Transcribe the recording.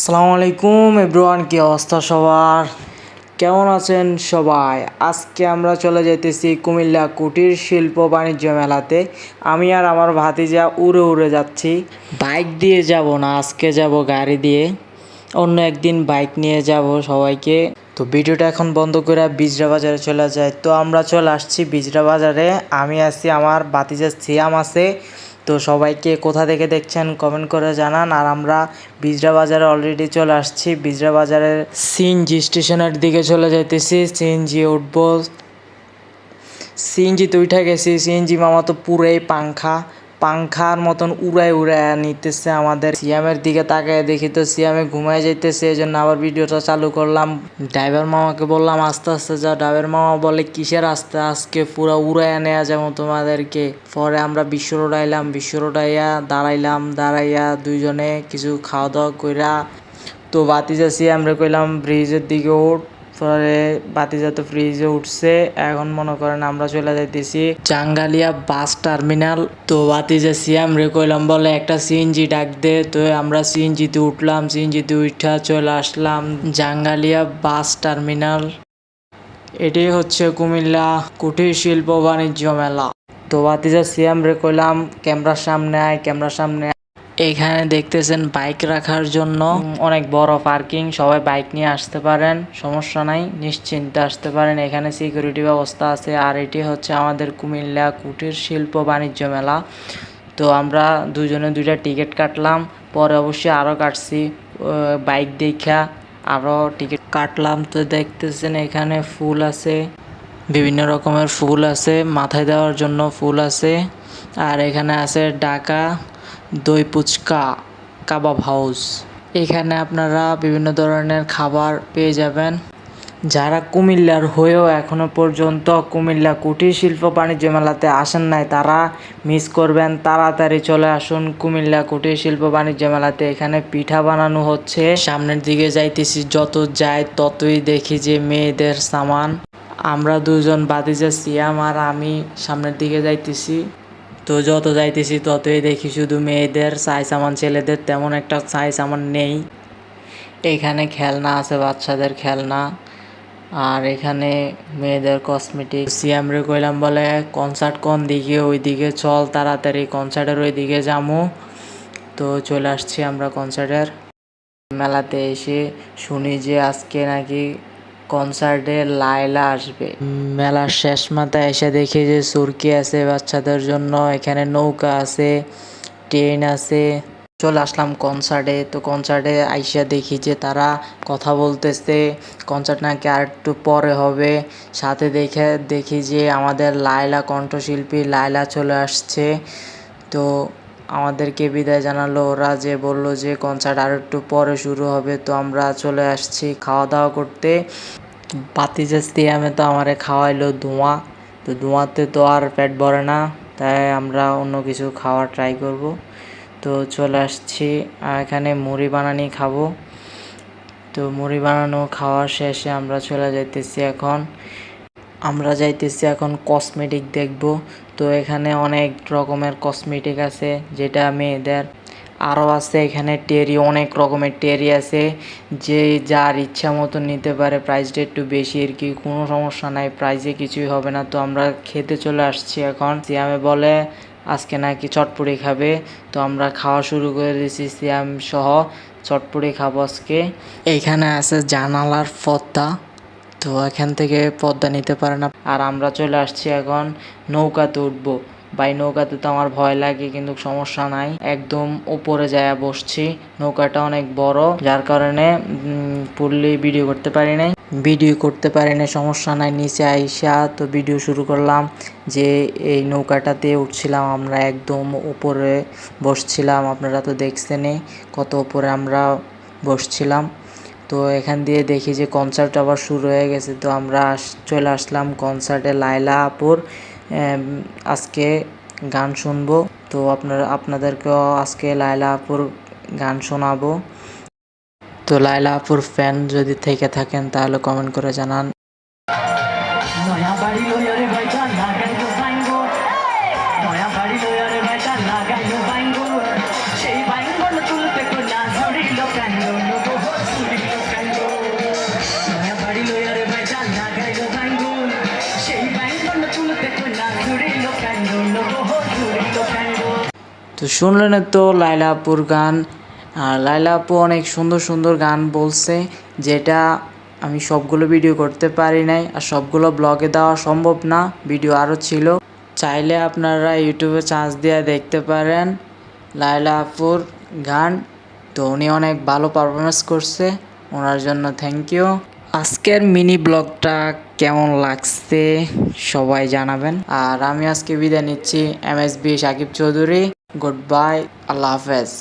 আসসালামু আলাইকুম এভরিওয়ান, কি অবস্থা সবার? কেমন আছেন সবাই? আজকে আমরা চলে যাইতেছি কুমিল্লা কুটির শিল্প বাণিজ্য মেলাতে। আমি আর আমার ভাতিজা উড়ে উড়ে যাচ্ছি। বাইক দিয়ে যাব না, আজকে যাব গাড়ি দিয়ে। অন্য একদিন বাইক নিয়ে যাব সবাইকে। তো ভিডিওটা এখন বন্ধ করে বিজরা বাজারে চলে যায়। তো আমরা চলে আসছি বিজরা বাজারে। আমি আছি, আমার ভাতিজা সিয়াম আছে। তো সবাইকে কোথা থেকে দেখছেন কমেন্ট করে জানান। আর আমরা বিজরা বাজারে অলরেডি চলে আসছি। বিজরা বাজারের সিএনজি স্টেশনের দিকে চলে যাইতেছি। সিএনজি উঠবো। সিএনজিতে উঠে গেছি। সিএনজি মামা তো পুরাই পাংখার মতন উড়ায় নিতেছে আমাদের। সিয়ামের দিকে তাকায় দেখি তো সিয়ামে ঘুমায় যাইতেছে, এই জন্য আবার ভিডিওটা চালু করলাম। ড্রাইভার মামাকে বললাম আস্তে আস্তে যা। ড্রাইভার মামা বলে কিসের আস্তে, আজকে পুরো উড়াইয়া নেওয়া যাবো তোমাদেরকে। পরে আমরা বিশ্ব রোড আইলাম। বিশ্ব রোড আইয়া দাঁড়াইয়া দুইজনে কিছু খাওয়া দাওয়া কইরা তো বাতিজা সিয়ামরে কইলাম ব্রিজের দিকে উঠ। পরে বাতিজা তো ফ্রিজে উঠছে। এখন মনে করেন আমরা চলে যাইতেছি জাঙ্গালিয়া বাস টার্মিনাল। তো বাতিজা সিয়াম রে কইলাম বলে একটা সিএনজি ডাক দে। তো আমরা সিএনজিতে উঠলাম। সিএনজিতে উঠা চলে আসলাম জাঙ্গালিয়া বাস টার্মিনাল। এটাই হচ্ছে কুমিল্লা কুটির শিল্প বাণিজ্য মেলা। তো বাতিজা সিয়াম রে কইলাম ক্যামেরার সামনে আয়, ক্যামেরার সামনে। এখানে দেখতেছেন বাইক রাখার জন্য অনেক বড় পার্কিং। সবাই বাইক নিয়ে আসতে পারেন, সমস্যা নাই, নিশ্চিন্তে আসতে পারেন। এখানে সিকিউরিটি ব্যবস্থা আছে। আর এটি হচ্ছে আমাদের কুমিল্লা কুটির শিল্প বাণিজ্য মেলা। তো আমরা দুজনে দুইটা টিকিট কাটলাম। পরে অবশ্যই আরও কাটছি, বাইক দেখা আরও টিকিট কাটলাম। তো দেখতেছেন এখানে ফুল আছে, বিভিন্ন রকমের ফুল আছে, মাথায় দেওয়ার জন্য ফুল আছে। আর এখানে আছে ঢাকা দই ফুচকা কাবাব হাউস। এখানে আপনারা বিভিন্ন ধরনের খাবার পেয়ে যাবেন। যারা কুমিল্লার হয়েও এখনো পর্যন্ত কুমিল্লা কুটির শিল্প বাণিজ্য মেলাতে আসেন নাই, তারা মিস করবেন। তাড়াতাড়ি চলে আসুন কুমিল্লা কুটির শিল্প বাণিজ্য মেলাতে। এখানে পিঠা বানানো হচ্ছে। সামনের দিকে যাইতেছি, যত যাই ততই দেখি যে মেয়েদের সামান। আমরা দুজন বাতিজা সিয়াম আর আমি সামনের দিকে যাইতেছি। তো যত যাইতেছি ততই দেখি শুধু মেয়েদের সাইজ সামান, ছেলেদের তেমন একটা সাইজ সামান নেই। এখানে খেলনা আছে, বাচ্চাদের খেলনা। আর এখানে মেয়েদের কসমেটিক। সিয়ামরে কইলাম বলে কনসার্ট কোন দিকে, ওই দিকে চল তাড়াতাড়ি, কনসার্টের ওই দিকে যামু। তো চলে আসছি আমরা কনসার্টের মেলাতে। এসে শুনি যে আজকে নাকি কনসার্টে লায়লা আসবে। মেলার শেষ মাথায় এসে দেখি যে সুরকি আছে বাচ্চাদের জন্য, এখানে নৌকা আছে, ট্রেন আছে। চলে আসলাম কনসার্টে। তো কনসার্টে আইসা দেখি যে তারা কথা বলতেছে, কনসার্ট নাকি আর একটু পরে হবে। সাথে দেখি যে আমাদের লায়লা কণ্ঠশিল্পী লায়লা চলে আসছে। তো আমাদেরকে বিদায় জানালো ওরা, যে বলল যে কনসার্ট আর একটু পরে শুরু হবে। তো আমরা চলে আসছি খাওয়া দাওয়া করতে। বাতিজা সিয়ামে তো আমারে খাওয়াইলো ধোঁয়া। তো ধোঁয়াতে তো আর পেট ভরে না, তাই আমরা অন্য কিছু খাওয়ার ট্রাই করব। তো চলে আসছি এখানে মুড়ি বানানি খাবো। তো মুড়ি বানানো খাওয়ার শেষে আমরা চলে যাইতেছি এখন কসমেটিক দেখব। তো এখানে অনেক রকমের কসমেটিক আছে, যেটা মেয়েদের। আরও আছে এখানে টেরি, অনেক রকমের টেরি আছে, যে যার ইচ্ছা মতো নিতে পারে। প্রাইসটা একটু বেশি আর কি, কোনো সমস্যা নাই, প্রাইসে কিছুই হবে না। তো আমরা খেতে চলে আসছি এখন। সিয়ামে বলে আজকে নাকি চটপটি খাবে। তো আমরা খাওয়া শুরু করে দিয়েছি, সিয়াম সহ চটপটি খাবো আজকে। এইখানে আছে জানালার পর্দা, তো এখান থেকে পর্দা নিতে পারে না। আর আমরা চলে আসছি এখন নৌকাতে উঠবো। ভাই নৌকাতে তো আমার ভয় লাগে, কিন্তু সমস্যা নাই, একদম উপরে যায় বসছি। নৌকাটা অনেক বড়, যার কারণে পড়লে ভিডিও করতে পারি নাই, সমস্যা নাই। নিচে আইসা তো ভিডিও শুরু করলাম, যে এই নৌকাটাতে উঠছিলাম আমরা, একদম উপরে বসছিলাম। আপনারা তো দেখছেনই কত উপরে আমরা বসছিলাম। তো এখান দিয়ে দেখি যে কনসার্ট আবার শুরু হয়ে গেছে। তো আমরা চলে আসলাম কনসার্টে। লায়লা আপুর আজকে গান শুনবো। তো আপনাদেরকেও আজকে লায়লা আপুর গান শোনাবো। তো লায়লা আপুর ফ্যান যদি থেকে থাকেন তাহলে কমেন্ট করে জানান। নয়া বাড়ি লয়ারে বাইটা লাগাইলো বাইঙ্গো, নয়া বাড়ি লয়ারে বাইটা লাগাইলো বাইঙ্গো, সেই বাইঙ্গো তুলতে কইলা জড়িল কান্দ, তো শুনলেন তো লাইলা আপুর গান। আর লাইলা আপু অনেক সুন্দর সুন্দর গান বলছে, যেটা আমি সবগুলো ভিডিও করতে পারি নাই, আর সবগুলো ব্লগে দেওয়া সম্ভব না, ভিডিও আরও ছিল। চাইলে আপনারা ইউটিউবে চার্জ দিয়ে দেখতে পারেন লাইলা আপুর গান। তো উনি অনেক ভালো পারফরমেন্স করছে, ওনার জন্য থ্যাংক ইউ। আজকের মিনি ব্লগটা কেমন লাগছে সবাই জানাবেন। আর আমি আজকে বিদায় নিচ্ছি, MSB Sakib Chowdhury. Good bye, আল্লাহ হাফেজ।